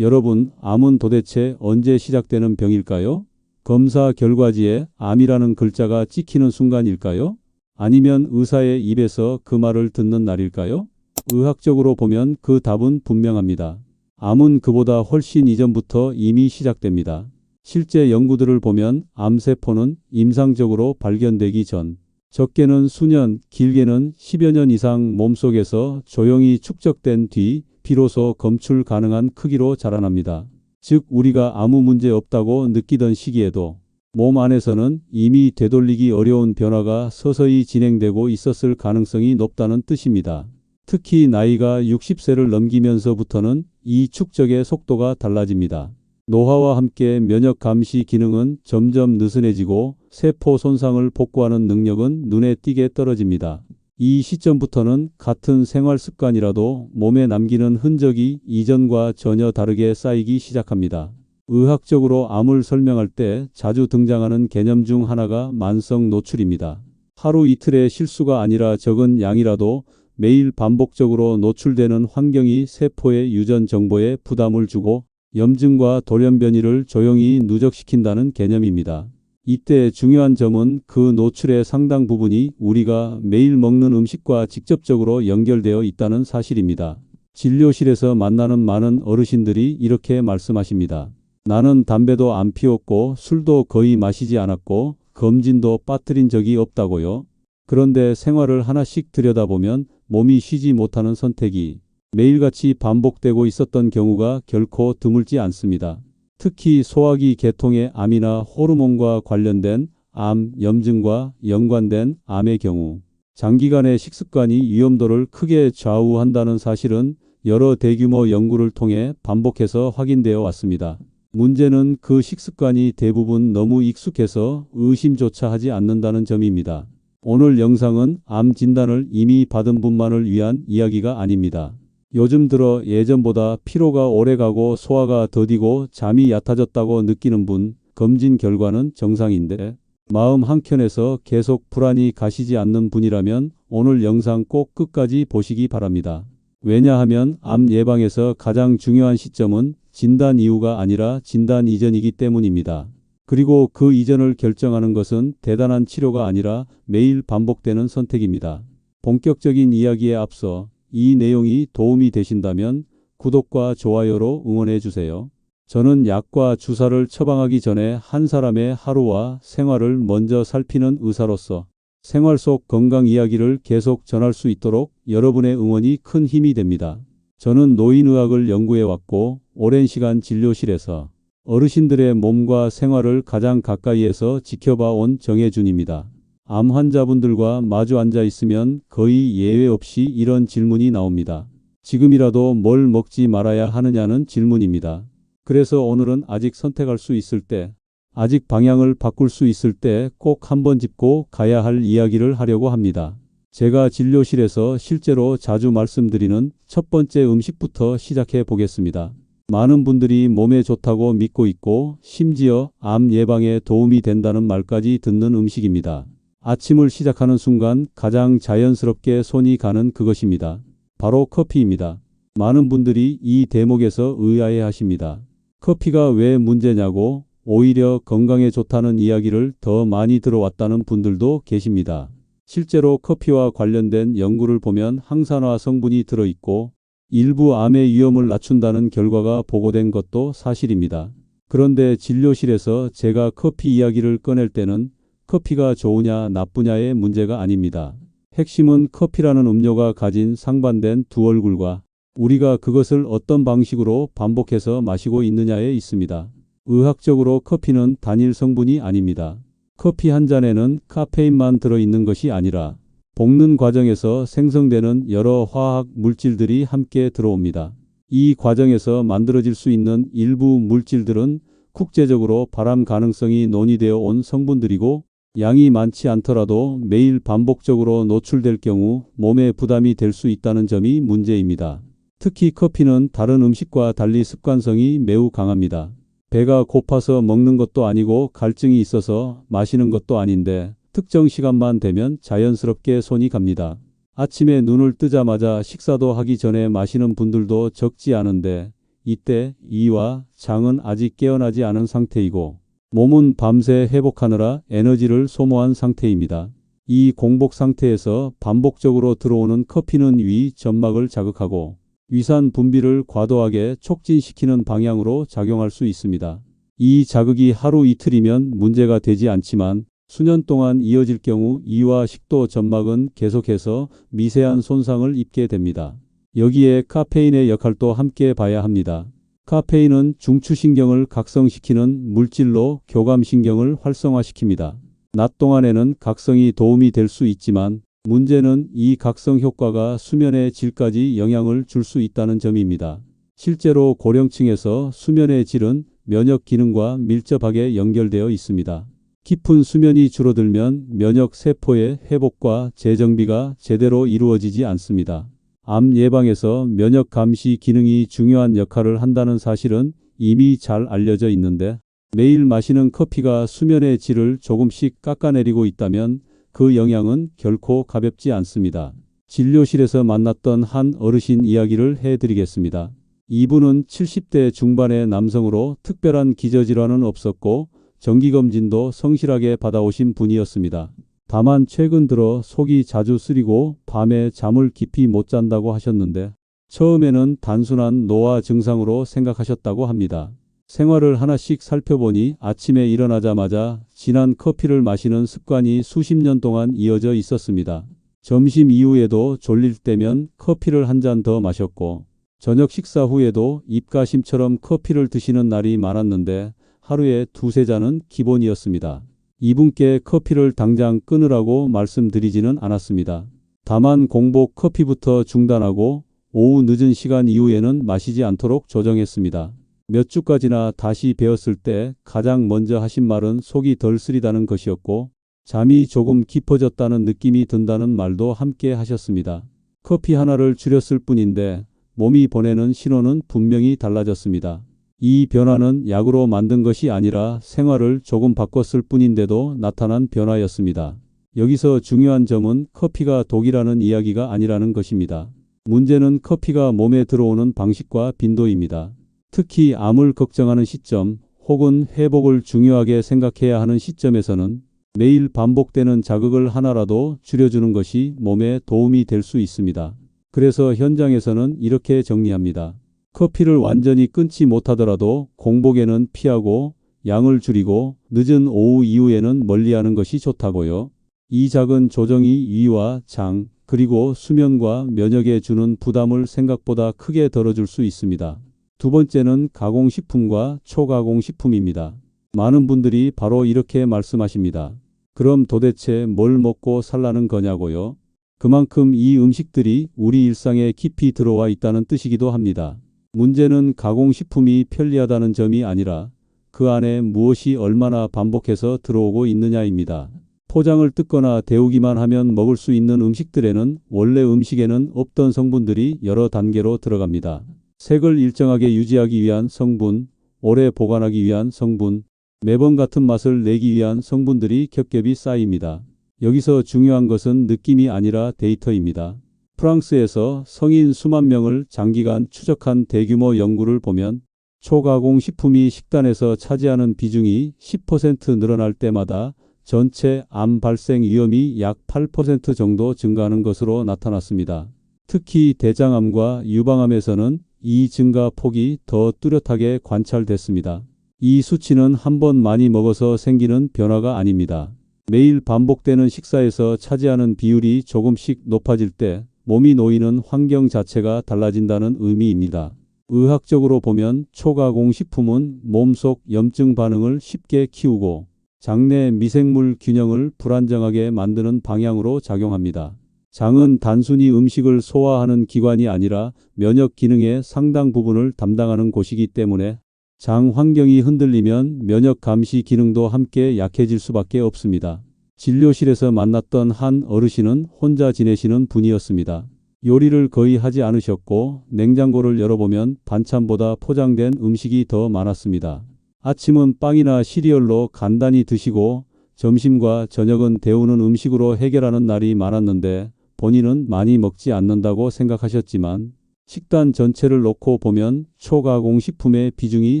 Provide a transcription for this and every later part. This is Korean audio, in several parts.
여러분, 암은 도대체 언제 시작되는 병일까요? 검사 결과지에 암이라는 글자가 찍히는 순간일까요? 아니면 의사의 입에서 그 말을 듣는 날일까요? 의학적으로 보면 그 답은 분명합니다. 암은 그보다 훨씬 이전부터 이미 시작됩니다. 실제 연구들을 보면 암세포는 임상적으로 발견되기 전, 적게는 수년, 길게는 10여 년 이상 몸속에서 조용히 축적된 뒤 비로소 검출 가능한 크기로 자라납니다. 즉 우리가 아무 문제 없다고 느끼던 시기에도 몸 안에서는 이미 되돌리기 어려운 변화가 서서히 진행되고 있었을 가능성이 높다는 뜻입니다. 특히 나이가 60세를 넘기면서부터는 이 축적의 속도가 달라집니다. 노화와 함께 면역 감시 기능은 점점 느슨해지고 세포 손상을 복구하는 능력은 눈에 띄게 떨어집니다. 이 시점부터는 같은 생활 습관이라도 몸에 남기는 흔적이 이전과 전혀 다르게 쌓이기 시작합니다. 의학적으로 암을 설명할 때 자주 등장하는 개념 중 하나가 만성 노출입니다. 하루 이틀의 실수가 아니라 적은 양이라도 매일 반복적으로 노출되는 환경이 세포의 유전 정보에 부담을 주고 염증과 돌연변이를 조용히 누적시킨다는 개념입니다. 이때 중요한 점은 그 노출의 상당 부분이 우리가 매일 먹는 음식과 직접적으로 연결되어 있다는 사실입니다. 진료실에서 만나는 많은 어르신들이 이렇게 말씀하십니다. 나는 담배도 안 피웠고 술도 거의 마시지 않았고 검진도 빠뜨린 적이 없다고요. 그런데 생활을 하나씩 들여다보면 몸이 쉬지 못하는 선택이 매일같이 반복되고 있었던 경우가 결코 드물지 않습니다. 특히 소화기 계통의 암이나 호르몬과 관련된 암, 염증과 연관된 암의 경우 장기간의 식습관이 위험도를 크게 좌우한다는 사실은 여러 대규모 연구를 통해 반복해서 확인되어 왔습니다. 문제는 그 식습관이 대부분 너무 익숙해서 의심조차 하지 않는다는 점입니다. 오늘 영상은 암 진단을 이미 받은 분만을 위한 이야기가 아닙니다. 요즘 들어 예전보다 피로가 오래가고 소화가 더디고 잠이 얕아졌다고 느끼는 분, 검진 결과는 정상인데 마음 한켠에서 계속 불안이 가시지 않는 분이라면 오늘 영상 꼭 끝까지 보시기 바랍니다. 왜냐하면 암 예방에서 가장 중요한 시점은 진단 이후가 아니라 진단 이전이기 때문입니다. 그리고 그 이전을 결정하는 것은 대단한 치료가 아니라 매일 반복되는 선택입니다. 본격적인 이야기에 앞서 이 내용이 도움이 되신다면 구독과 좋아요로 응원해 주세요. 저는 약과 주사를 처방하기 전에 한 사람의 하루와 생활을 먼저 살피는 의사로서 생활 속 건강 이야기를 계속 전할 수 있도록 여러분의 응원이 큰 힘이 됩니다. 저는 노인의학을 연구해 왔고 오랜 시간 진료실에서 어르신들의 몸과 생활을 가장 가까이에서 지켜봐 온 정혜준입니다. 암 환자분들과 마주 앉아 있으면 거의 예외 없이 이런 질문이 나옵니다. 지금이라도 뭘 먹지 말아야 하느냐는 질문입니다. 그래서 오늘은 아직 선택할 수 있을 때, 아직 방향을 바꿀 수 있을 때 꼭 한번 짚고 가야 할 이야기를 하려고 합니다. 제가 진료실에서 실제로 자주 말씀드리는 첫 번째 음식부터 시작해 보겠습니다. 많은 분들이 몸에 좋다고 믿고 있고 심지어 암 예방에 도움이 된다는 말까지 듣는 음식입니다. 아침을 시작하는 순간 가장 자연스럽게 손이 가는 그것입니다. 바로 커피입니다. 많은 분들이 이 대목에서 의아해 하십니다. 커피가 왜 문제냐고 오히려 건강에 좋다는 이야기를 더 많이 들어왔다는 분들도 계십니다. 실제로 커피와 관련된 연구를 보면 항산화 성분이 들어있고 일부 암의 위험을 낮춘다는 결과가 보고된 것도 사실입니다. 그런데 진료실에서 제가 커피 이야기를 꺼낼 때는 커피가 좋으냐 나쁘냐의 문제가 아닙니다. 핵심은 커피라는 음료가 가진 상반된 두 얼굴과 우리가 그것을 어떤 방식으로 반복해서 마시고 있느냐에 있습니다. 의학적으로 커피는 단일 성분이 아닙니다. 커피 한 잔에는 카페인만 들어있는 것이 아니라 볶는 과정에서 생성되는 여러 화학 물질들이 함께 들어옵니다. 이 과정에서 만들어질 수 있는 일부 물질들은 국제적으로 발암 가능성이 논의되어 온 성분들이고 양이 많지 않더라도 매일 반복적으로 노출될 경우 몸에 부담이 될 수 있다는 점이 문제입니다. 특히 커피는 다른 음식과 달리 습관성이 매우 강합니다. 배가 고파서 먹는 것도 아니고 갈증이 있어서 마시는 것도 아닌데 특정 시간만 되면 자연스럽게 손이 갑니다. 아침에 눈을 뜨자마자 식사도 하기 전에 마시는 분들도 적지 않은데 이때 이와 장은 아직 깨어나지 않은 상태이고 몸은 밤새 회복하느라 에너지를 소모한 상태입니다. 이 공복 상태에서 반복적으로 들어오는 커피는 위 점막을 자극하고 위산 분비를 과도하게 촉진시키는 방향으로 작용할 수 있습니다. 이 자극이 하루 이틀이면 문제가 되지 않지만 수년 동안 이어질 경우 이와 식도 점막은 계속해서 미세한 손상을 입게 됩니다. 여기에 카페인의 역할도 함께 봐야 합니다. 카페인은 중추신경을 각성시키는 물질로 교감신경을 활성화시킵니다. 낮 동안에는 각성이 도움이 될 수 있지만 문제는 이 각성 효과가 수면의 질까지 영향을 줄 수 있다는 점입니다. 실제로 고령층에서 수면의 질은 면역 기능과 밀접하게 연결되어 있습니다. 깊은 수면이 줄어들면 면역 세포의 회복과 재정비가 제대로 이루어지지 않습니다. 암 예방에서 면역 감시 기능이 중요한 역할을 한다는 사실은 이미 잘 알려져 있는데 매일 마시는 커피가 수면의 질을 조금씩 깎아내리고 있다면 그 영향은 결코 가볍지 않습니다. 진료실에서 만났던 한 어르신 이야기를 해드리겠습니다. 이분은 70대 중반의 남성으로 특별한 기저질환은 없었고 정기검진도 성실하게 받아오신 분이었습니다. 다만 최근 들어 속이 자주 쓰리고 밤에 잠을 깊이 못 잔다고 하셨는데 처음에는 단순한 노화 증상으로 생각하셨다고 합니다. 생활을 하나씩 살펴보니 아침에 일어나자마자 진한 커피를 마시는 습관이 수십 년 동안 이어져 있었습니다. 점심 이후에도 졸릴 때면 커피를 한 잔 더 마셨고 저녁 식사 후에도 입가심처럼 커피를 드시는 날이 많았는데 하루에 두세 잔은 기본이었습니다. 이분께 커피를 당장 끊으라고 말씀드리지는 않았습니다. 다만 공복 커피부터 중단하고 오후 늦은 시간 이후에는 마시지 않도록 조정했습니다. 몇 주까지나 다시 배웠을 때 가장 먼저 하신 말은 속이 덜 쓰리다는 것이었고 잠이 조금 깊어졌다는 느낌이 든다는 말도 함께 하셨습니다. 커피 하나를 줄였을 뿐인데 몸이 보내는 신호는 분명히 달라졌습니다. 이 변화는 약으로 만든 것이 아니라 생활을 조금 바꿨을 뿐인데도 나타난 변화였습니다. 여기서 중요한 점은 커피가 독이라는 이야기가 아니라는 것입니다. 문제는 커피가 몸에 들어오는 방식과 빈도입니다. 특히 암을 걱정하는 시점 혹은 회복을 중요하게 생각해야 하는 시점에서는 매일 반복되는 자극을 하나라도 줄여주는 것이 몸에 도움이 될 수 있습니다. 그래서 현장에서는 이렇게 정리합니다. 커피를 완전히 끊지 못하더라도 공복에는 피하고 양을 줄이고 늦은 오후 이후에는 멀리하는 것이 좋다고요. 이 작은 조정이 위와 장 그리고 수면과 면역에 주는 부담을 생각보다 크게 덜어줄 수 있습니다. 두 번째는 가공식품과 초가공식품입니다. 많은 분들이 바로 이렇게 말씀하십니다. 그럼 도대체 뭘 먹고 살라는 거냐고요? 그만큼 이 음식들이 우리 일상에 깊이 들어와 있다는 뜻이기도 합니다. 문제는 가공식품이 편리하다는 점이 아니라 그 안에 무엇이 얼마나 반복해서 들어오고 있느냐입니다. 포장을 뜯거나 데우기만 하면 먹을 수 있는 음식들에는 원래 음식에는 없던 성분들이 여러 단계로 들어갑니다. 색을 일정하게 유지하기 위한 성분, 오래 보관하기 위한 성분, 매번 같은 맛을 내기 위한 성분들이 겹겹이 쌓입니다. 여기서 중요한 것은 느낌이 아니라 데이터입니다. 프랑스에서 성인 수만 명을 장기간 추적한 대규모 연구를 보면 초가공 식품이 식단에서 차지하는 비중이 10% 늘어날 때마다 전체 암 발생 위험이 약 8% 정도 증가하는 것으로 나타났습니다. 특히 대장암과 유방암에서는 이 증가 폭이 더 뚜렷하게 관찰됐습니다. 이 수치는 한 번 많이 먹어서 생기는 변화가 아닙니다. 매일 반복되는 식사에서 차지하는 비율이 조금씩 높아질 때 몸이 놓이는 환경 자체가 달라진다는 의미입니다. 의학적으로 보면 초가공식품은 몸속 염증 반응을 쉽게 키우고 장내 미생물 균형을 불안정하게 만드는 방향으로 작용합니다. 장은 단순히 음식을 소화하는 기관이 아니라 면역 기능의 상당 부분을 담당하는 곳이기 때문에 장 환경이 흔들리면 면역 감시 기능도 함께 약해질 수밖에 없습니다. 진료실에서 만났던 한 어르신은 혼자 지내시는 분이었습니다. 요리를 거의 하지 않으셨고 냉장고를 열어보면 반찬보다 포장된 음식이 더 많았습니다. 아침은 빵이나 시리얼로 간단히 드시고 점심과 저녁은 데우는 음식으로 해결하는 날이 많았는데 본인은 많이 먹지 않는다고 생각하셨지만 식단 전체를 놓고 보면 초가공식품의 비중이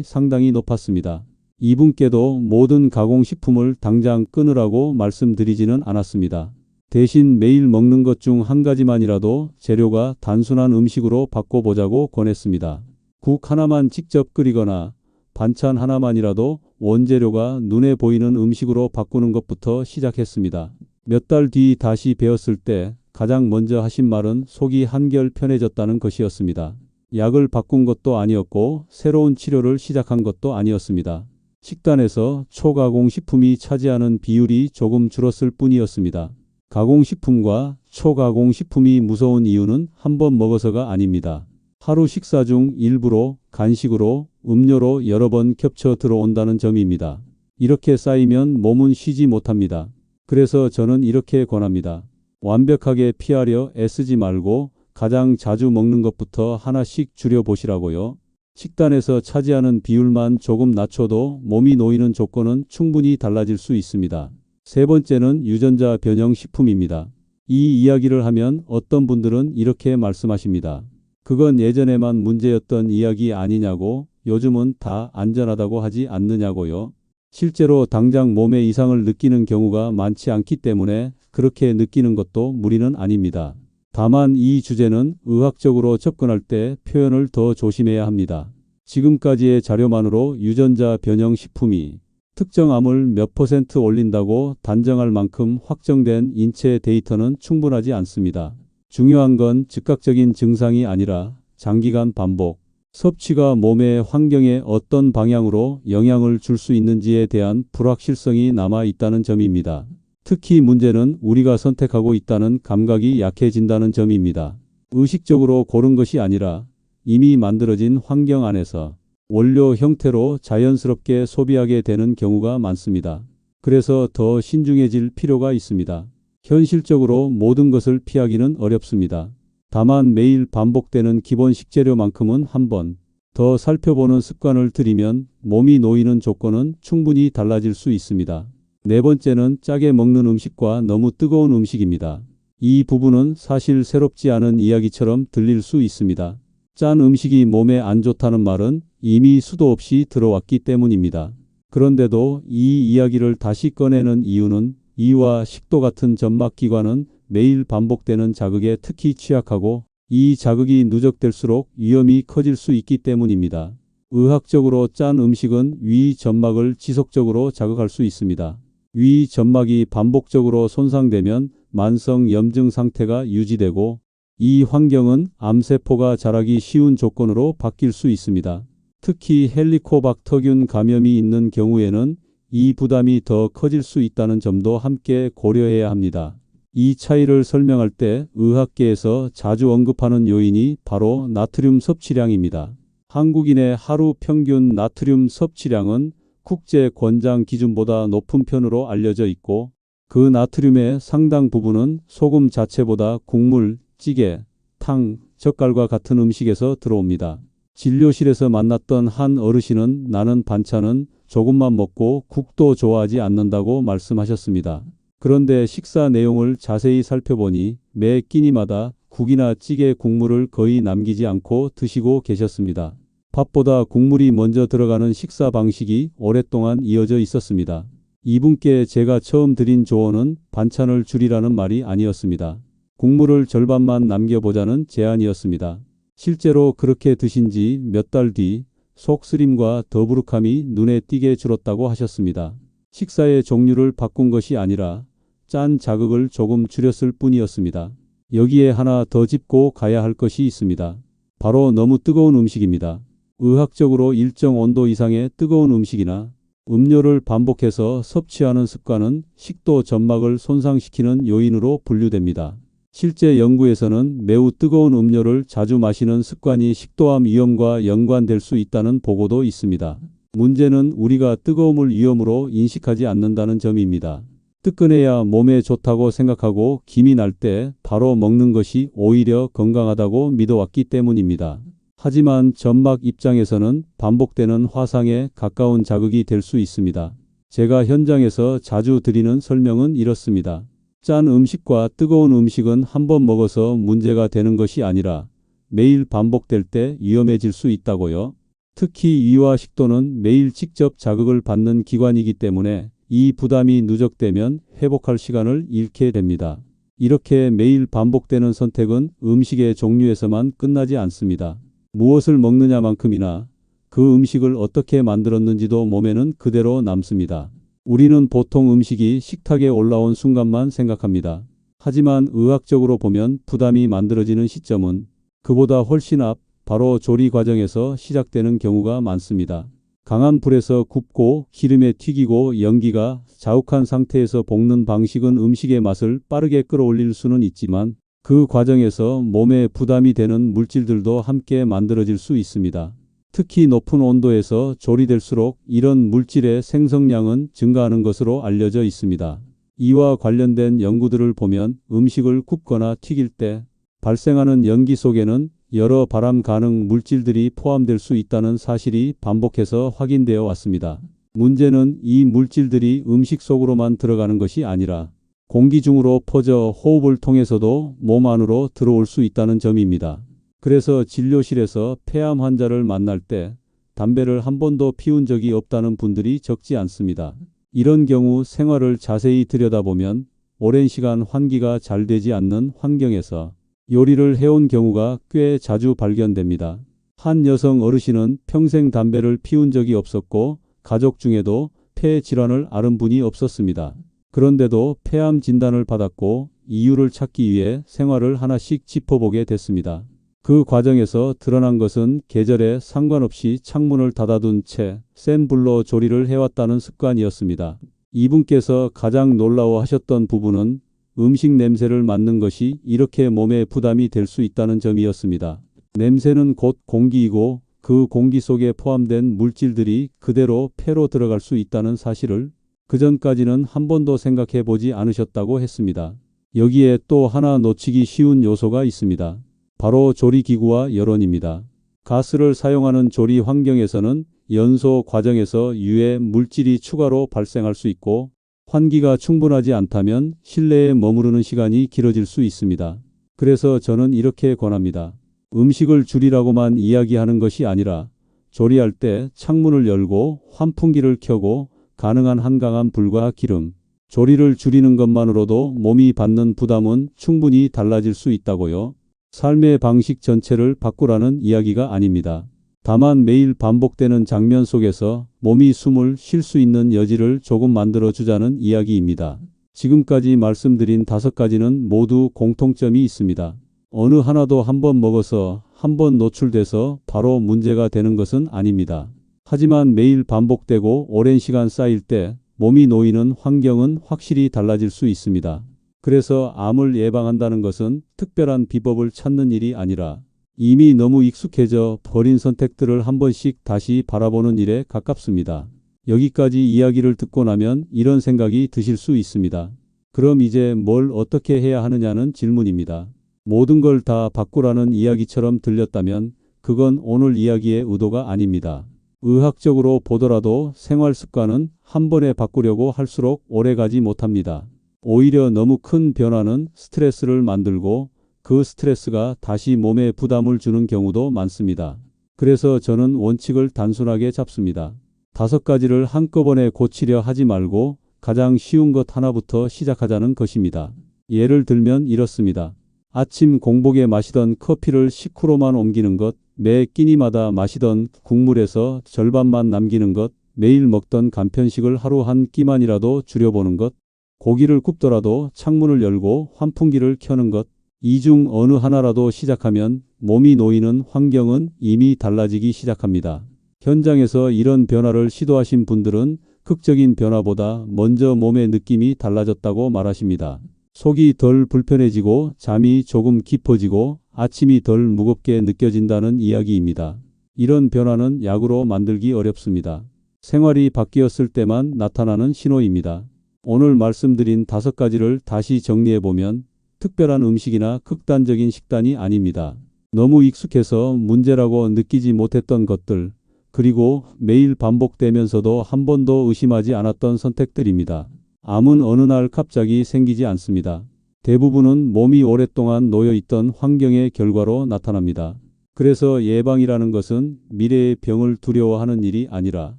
상당히 높았습니다. 이분께도 모든 가공식품을 당장 끊으라고 말씀드리지는 않았습니다. 대신 매일 먹는 것 중 한 가지만이라도 재료가 단순한 음식으로 바꿔보자고 권했습니다. 국 하나만 직접 끓이거나 반찬 하나만이라도 원재료가 눈에 보이는 음식으로 바꾸는 것부터 시작했습니다. 몇 달 뒤 다시 배웠을 때 가장 먼저 하신 말은 속이 한결 편해졌다는 것이었습니다. 약을 바꾼 것도 아니었고 새로운 치료를 시작한 것도 아니었습니다. 식단에서 초가공식품이 차지하는 비율이 조금 줄었을 뿐이었습니다. 가공식품과 초가공식품이 무서운 이유는 한 번 먹어서가 아닙니다. 하루 식사 중 일부로 간식으로 음료로 여러 번 겹쳐 들어온다는 점입니다. 이렇게 쌓이면 몸은 쉬지 못합니다. 그래서 저는 이렇게 권합니다. 완벽하게 피하려 애쓰지 말고 가장 자주 먹는 것부터 하나씩 줄여보시라고요. 식단에서 차지하는 비율만 조금 낮춰도 몸이 놓이는 조건은 충분히 달라질 수 있습니다. 세 번째는 유전자 변형 식품입니다. 이 이야기를 하면 어떤 분들은 이렇게 말씀하십니다. 그건 예전에만 문제였던 이야기 아니냐고, 요즘은 다 안전하다고 하지 않느냐고요. 실제로 당장 몸에 이상을 느끼는 경우가 많지 않기 때문에 그렇게 느끼는 것도 무리는 아닙니다. 다만 이 주제는 의학적으로 접근할 때 표현을 더 조심해야 합니다. 지금까지의 자료만으로 유전자 변형 식품이 특정 암을 몇 % 올린다고 단정할 만큼 확정된 인체 데이터는 충분하지 않습니다. 중요한 건 즉각적인 증상이 아니라 장기간 반복, 섭취가 몸의 환경에 어떤 방향으로 영향을 줄 수 있는지에 대한 불확실성이 남아 있다는 점입니다. 특히 문제는 우리가 선택하고 있다는 감각이 약해진다는 점입니다. 의식적으로 고른 것이 아니라 이미 만들어진 환경 안에서 원료 형태로 자연스럽게 소비하게 되는 경우가 많습니다. 그래서 더 신중해질 필요가 있습니다. 현실적으로 모든 것을 피하기는 어렵습니다. 다만 매일 반복되는 기본 식재료만큼은 한 번 더 살펴보는 습관을 들이면 몸이 놓이는 조건은 충분히 달라질 수 있습니다. 네 번째는 짜게 먹는 음식과 너무 뜨거운 음식입니다. 이 부분은 사실 새롭지 않은 이야기처럼 들릴 수 있습니다. 짠 음식이 몸에 안 좋다는 말은 이미 수도 없이 들어왔기 때문입니다. 그런데도 이 이야기를 다시 꺼내는 이유는 이와 식도 같은 점막기관은 매일 반복되는 자극에 특히 취약하고 이 자극이 누적될수록 위험이 커질 수 있기 때문입니다. 의학적으로 짠 음식은 위 점막을 지속적으로 자극할 수 있습니다. 위 점막이 반복적으로 손상되면 만성 염증 상태가 유지되고 이 환경은 암세포가 자라기 쉬운 조건으로 바뀔 수 있습니다. 특히 헬리코박터균 감염이 있는 경우에는 이 부담이 더 커질 수 있다는 점도 함께 고려해야 합니다. 이 차이를 설명할 때 의학계에서 자주 언급하는 요인이 바로 나트륨 섭취량입니다. 한국인의 하루 평균 나트륨 섭취량은 국제 권장 기준보다 높은 편으로 알려져 있고 그 나트륨의 상당 부분은 소금 자체보다 국물, 찌개, 탕, 젓갈과 같은 음식에서 들어옵니다. 진료실에서 만났던 한 어르신은 나는 반찬은 조금만 먹고 국도 좋아하지 않는다고 말씀하셨습니다. 그런데 식사 내용을 자세히 살펴보니 매 끼니마다 국이나 찌개 국물을 거의 남기지 않고 드시고 계셨습니다. 밥보다 국물이 먼저 들어가는 식사 방식이 오랫동안 이어져 있었습니다. 이분께 제가 처음 드린 조언은 반찬을 줄이라는 말이 아니었습니다. 국물을 절반만 남겨보자는 제안이었습니다. 실제로 그렇게 드신 지 몇 달 뒤 속쓰림과 더부룩함이 눈에 띄게 줄었다고 하셨습니다. 식사의 종류를 바꾼 것이 아니라 짠 자극을 조금 줄였을 뿐이었습니다. 여기에 하나 더 짚고 가야 할 것이 있습니다. 바로 너무 뜨거운 음식입니다. 의학적으로 일정 온도 이상의 뜨거운 음식이나 음료를 반복해서 섭취하는 습관은 식도 점막을 손상시키는 요인으로 분류됩니다. 실제 연구에서는 매우 뜨거운 음료를 자주 마시는 습관이 식도암 위험과 연관될 수 있다는 보고도 있습니다. 문제는 우리가 뜨거움을 위험으로 인식하지 않는다는 점입니다. 뜨끈해야 몸에 좋다고 생각하고 김이 날 때 바로 먹는 것이 오히려 건강하다고 믿어왔기 때문입니다. 하지만 점막 입장에서는 반복되는 화상에 가까운 자극이 될 수 있습니다. 제가 현장에서 자주 드리는 설명은 이렇습니다. 짠 음식과 뜨거운 음식은 한 번 먹어서 문제가 되는 것이 아니라 매일 반복될 때 위험해질 수 있다고요. 특히 위와 식도는 매일 직접 자극을 받는 기관이기 때문에 이 부담이 누적되면 회복할 시간을 잃게 됩니다. 이렇게 매일 반복되는 선택은 음식의 종류에서만 끝나지 않습니다. 무엇을 먹느냐만큼이나 그 음식을 어떻게 만들었는지도 몸에는 그대로 남습니다. 우리는 보통 음식이 식탁에 올라온 순간만 생각합니다. 하지만 의학적으로 보면 부담이 만들어지는 시점은 그보다 훨씬 앞, 바로 조리 과정에서 시작되는 경우가 많습니다. 강한 불에서 굽고 기름에 튀기고 연기가 자욱한 상태에서 볶는 방식은 음식의 맛을 빠르게 끌어올릴 수는 있지만 그 과정에서 몸에 부담이 되는 물질들도 함께 만들어질 수 있습니다. 특히 높은 온도에서 조리될수록 이런 물질의 생성량은 증가하는 것으로 알려져 있습니다. 이와 관련된 연구들을 보면 음식을 굽거나 튀길 때 발생하는 연기 속에는 여러 발암 가능 물질들이 포함될 수 있다는 사실이 반복해서 확인되어 왔습니다. 문제는 이 물질들이 음식 속으로만 들어가는 것이 아니라 공기 중으로 퍼져 호흡을 통해서도 몸 안으로 들어올 수 있다는 점입니다. 그래서 진료실에서 폐암 환자를 만날 때 담배를 한 번도 피운 적이 없다는 분들이 적지 않습니다. 이런 경우 생활을 자세히 들여다보면 오랜 시간 환기가 잘 되지 않는 환경에서 요리를 해온 경우가 꽤 자주 발견됩니다. 한 여성 어르신은 평생 담배를 피운 적이 없었고 가족 중에도 폐 질환을 앓은 분이 없었습니다. 그런데도 폐암 진단을 받았고 이유를 찾기 위해 생활을 하나씩 짚어보게 됐습니다. 그 과정에서 드러난 것은 계절에 상관없이 창문을 닫아둔 채 센 불로 조리를 해왔다는 습관이었습니다. 이분께서 가장 놀라워하셨던 부분은 음식 냄새를 맡는 것이 이렇게 몸에 부담이 될 수 있다는 점이었습니다. 냄새는 곧 공기이고 그 공기 속에 포함된 물질들이 그대로 폐로 들어갈 수 있다는 사실을 그전까지는 한 번도 생각해 보지 않으셨다고 했습니다. 여기에 또 하나 놓치기 쉬운 요소가 있습니다. 바로 조리기구와 여론입니다. 가스를 사용하는 조리 환경에서는 연소 과정에서 유해 물질이 추가로 발생할 수 있고 환기가 충분하지 않다면 실내에 머무르는 시간이 길어질 수 있습니다. 그래서 저는 이렇게 권합니다. 음식을 줄이라고만 이야기하는 것이 아니라 조리할 때 창문을 열고 환풍기를 켜고 가능한 한강한 불과 기름, 조리를 줄이는 것만으로도 몸이 받는 부담은 충분히 달라질 수 있다고요. 삶의 방식 전체를 바꾸라는 이야기가 아닙니다. 다만 매일 반복되는 장면 속에서 몸이 숨을 쉴 수 있는 여지를 조금 만들어주자는 이야기입니다. 지금까지 말씀드린 5가지는 모두 공통점이 있습니다. 어느 하나도 한 번 먹어서 한 번 노출돼서 바로 문제가 되는 것은 아닙니다. 하지만 매일 반복되고 오랜 시간 쌓일 때 몸이 놓이는 환경은 확실히 달라질 수 있습니다. 그래서 암을 예방한다는 것은 특별한 비법을 찾는 일이 아니라 이미 너무 익숙해져 버린 선택들을 한 번씩 다시 바라보는 일에 가깝습니다. 여기까지 이야기를 듣고 나면 이런 생각이 드실 수 있습니다. 그럼 이제 뭘 어떻게 해야 하느냐는 질문입니다. 모든 걸 다 바꾸라는 이야기처럼 들렸다면 그건 오늘 이야기의 의도가 아닙니다. 의학적으로 보더라도 생활 습관은 한 번에 바꾸려고 할수록 오래 가지 못합니다. 오히려 너무 큰 변화는 스트레스를 만들고 그 스트레스가 다시 몸에 부담을 주는 경우도 많습니다. 그래서 저는 원칙을 단순하게 잡습니다. 5가지를 한꺼번에 고치려 하지 말고 가장 쉬운 것 하나부터 시작하자는 것입니다. 예를 들면 이렇습니다. 아침 공복에 마시던 커피를 식후로만 옮기는 것, 매 끼니마다 마시던 국물에서 절반만 남기는 것, 매일 먹던 간편식을 하루 한 끼만이라도 줄여보는 것, 고기를 굽더라도 창문을 열고 환풍기를 켜는 것, 이 중 어느 하나라도 시작하면 몸이 놓이는 환경은 이미 달라지기 시작합니다. 현장에서 이런 변화를 시도하신 분들은 극적인 변화보다 먼저 몸의 느낌이 달라졌다고 말하십니다. 속이 덜 불편해지고 잠이 조금 깊어지고 아침이 덜 무겁게 느껴진다는 이야기입니다. 이런 변화는 약으로 만들기 어렵습니다. 생활이 바뀌었을 때만 나타나는 신호입니다. 오늘 말씀드린 5가지를 다시 정리해보면 특별한 음식이나 극단적인 식단이 아닙니다. 너무 익숙해서 문제라고 느끼지 못했던 것들, 그리고 매일 반복되면서도 한 번도 의심하지 않았던 선택들입니다. 암은 어느 날 갑자기 생기지 않습니다. 대부분은 몸이 오랫동안 놓여 있던 환경의 결과로 나타납니다. 그래서 예방이라는 것은 미래의 병을 두려워하는 일이 아니라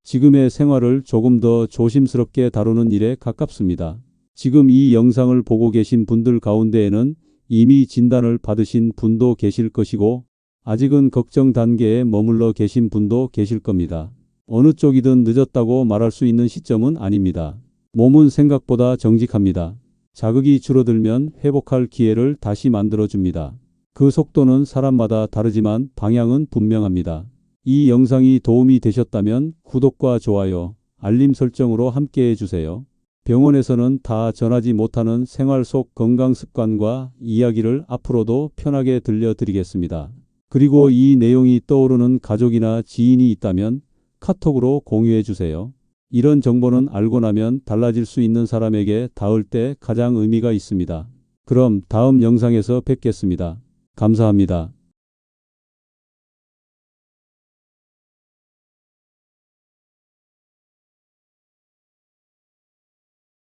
지금의 생활을 조금 더 조심스럽게 다루는 일에 가깝습니다. 지금 이 영상을 보고 계신 분들 가운데에는 이미 진단을 받으신 분도 계실 것이고 아직은 걱정 단계에 머물러 계신 분도 계실 겁니다. 어느 쪽이든 늦었다고 말할 수 있는 시점은 아닙니다. 몸은 생각보다 정직합니다. 자극이 줄어들면 회복할 기회를 다시 만들어줍니다. 그 속도는 사람마다 다르지만 방향은 분명합니다. 이 영상이 도움이 되셨다면 구독과 좋아요, 알림 설정으로 함께 해주세요. 병원에서는 다 전하지 못하는 생활 속 건강 습관과 이야기를 앞으로도 편하게 들려드리겠습니다. 그리고 이 내용이 떠오르는 가족이나 지인이 있다면 카톡으로 공유해 주세요. 이런 정보는 알고 나면 달라질 수 있는 사람에게 닿을 때 가장 의미가 있습니다. 그럼 다음 영상에서 뵙겠습니다. 감사합니다.